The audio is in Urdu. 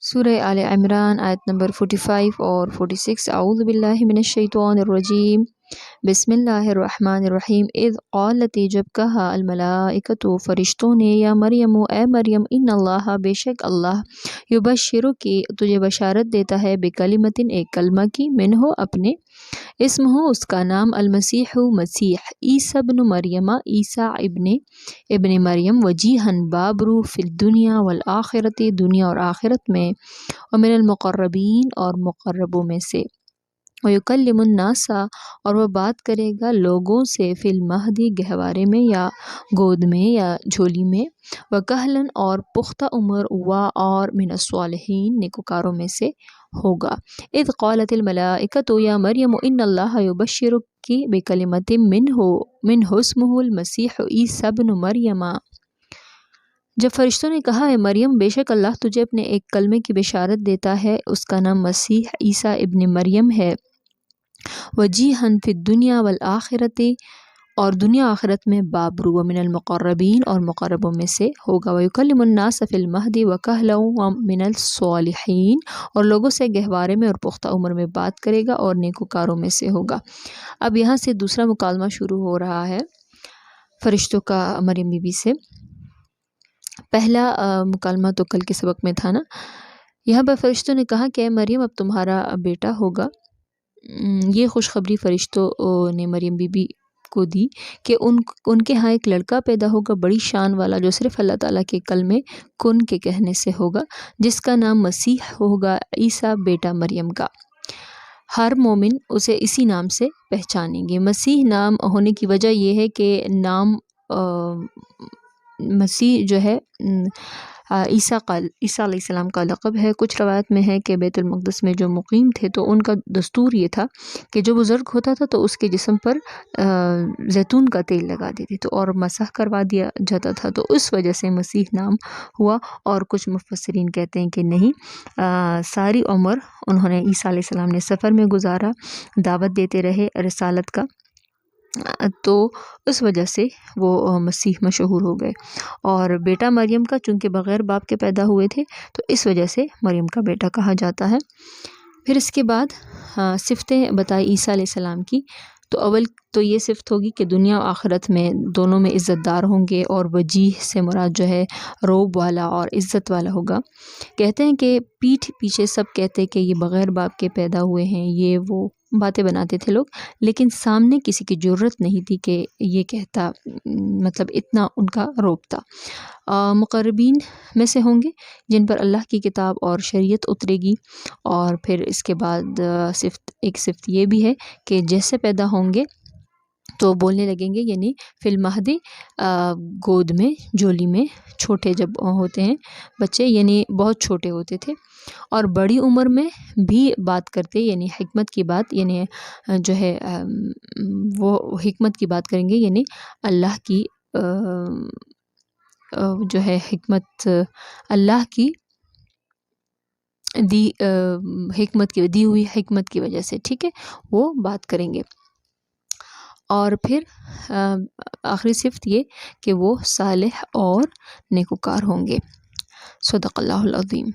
سورہ آل عمران آیت نمبر 45 اور 46۔ اعوذ باللہ من الشیطان الرجیم، بسم اللہ الرحمن الرحیم۔ اذ قالت، جب کہا، الملائکۃ فرشتوں نے، یا مریم، اے مریم، ان اللہ، بے شک اللہ، یبشرکی، تجھے بشارت دیتا ہے، بکلمۃ، ایک کلمہ کی، منہ، اپنے، اسمہ، اس کا نام، المسیح، مسیح، عیسی ابن مریم، عیسیٰ ابن مریم، وجیہن، بابرو، فی الدنیا والآخرت، دنیا اور آخرت میں، ومن المقربین، اور مقربوں میں سے، ویکلم الناس، اور وہ بات کرے گا لوگوں سے، فی المہدی، گہوارے میں یا گود میں یا جھولی میں، وکہلاً، اور پختہ عمر، اور من الصالحین، نیکوکاروں میں سے ہوگا۔ اذ قالت الملائکۃ یا مریم ان اللہ یبشرکی بکلمۃ منہ اسمہ المسیح عیسی ابن مریم۔ جب فرشتوں نے کہا، اے مریم، بے شک اللہ تجھے اپنے ایک کلمے کی بشارت دیتا ہے، اس کا نام مسیح عیسیٰ ابن مریم ہے، وجیہن فی الدنیا والآخرت، اور دنیا آخرت میں بابرو، ومن المقربین، اور مقربوں میں سے ہوگا، ویکلم الناس فی المہدی وکہلا ومن الصالحین، اور لوگوں سے گہوارے میں اور پختہ عمر میں بات کرے گا، اور نیکوکاروں میں سے ہوگا۔ اب یہاں سے دوسرا مکالمہ شروع ہو رہا ہے فرشتوں کا مریم بی بی سے۔ پہلا مکالمہ تو کل کے سبق میں تھا نا۔ یہاں پر فرشتوں نے کہا کہ اے مریم، اب تمہارا بیٹا ہوگا۔ یہ خوشخبری فرشتوں نے مریم بی بی کو دی کہ ان کے ہاں ایک لڑکا پیدا ہوگا، بڑی شان والا، جو صرف اللہ تعالیٰ کے کلمے کن کے کہنے سے ہوگا، جس کا نام مسیح ہوگا، عیسیٰ بیٹا مریم کا۔ ہر مومن اسے اسی نام سے پہچانیں گے۔ مسیح نام ہونے کی وجہ یہ ہے کہ نام مسیح جو ہے عیسیٰ علیہ السلام کا لقب ہے۔ کچھ روایت میں ہے کہ بیت المقدس میں جو مقیم تھے تو ان کا دستور یہ تھا کہ جو بزرگ ہوتا تھا تو اس کے جسم پر زیتون کا تیل لگا دیتے تھے اور مسح کروا دیا جاتا تھا، تو اس وجہ سے مسیح نام ہوا۔ اور کچھ مفسرین کہتے ہیں کہ نہیں، ساری عمر انہوں نے عیسیٰ علیہ السلام نے سفر میں گزارا، دعوت دیتے رہے رسالت کا، تو اس وجہ سے وہ مسیح مشہور ہو گئے۔ اور بیٹا مریم کا چونکہ بغیر باپ کے پیدا ہوئے تھے تو اس وجہ سے مریم کا بیٹا کہا جاتا ہے۔ پھر اس کے بعد صفتیں بتائی عیسیٰ علیہ السلام کی۔ تو اول تو یہ صفت ہوگی کہ دنیا و آخرت میں دونوں میں عزت دار ہوں گے، اور وجیہ سے مراد جو ہے روب والا اور عزت والا ہوگا۔ کہتے ہیں کہ پیٹھ پیچھے سب کہتے کہ یہ بغیر باپ کے پیدا ہوئے ہیں، یہ وہ باتیں بناتے تھے لوگ، لیکن سامنے کسی کی جرت نہیں تھی کہ یہ کہتا، مطلب اتنا ان کا روب تھا۔ مقربین میں سے ہوں گے جن پر اللہ کی کتاب اور شریعت اترے گی۔ اور پھر اس کے بعد ایک صفت یہ بھی ہے کہ جیسے پیدا ہوں گے تو بولنے لگیں گے، یعنی فی المہدی، گود میں، جھولی میں، چھوٹے جب ہوتے ہیں بچے، یعنی بہت چھوٹے ہوتے تھے، اور بڑی عمر میں بھی بات کرتے، یعنی حکمت کی بات، یعنی جو ہے وہ حکمت کی بات کریں گے، یعنی اللہ کی جو ہے حکمت، اللہ کی دی ہوئی حکمت کی وجہ سے، ٹھیک ہے، وہ بات کریں گے۔ اور پھر آخری صفت یہ کہ وہ صالح اور نیکوکار ہوں گے۔ صدق اللہ العظیم۔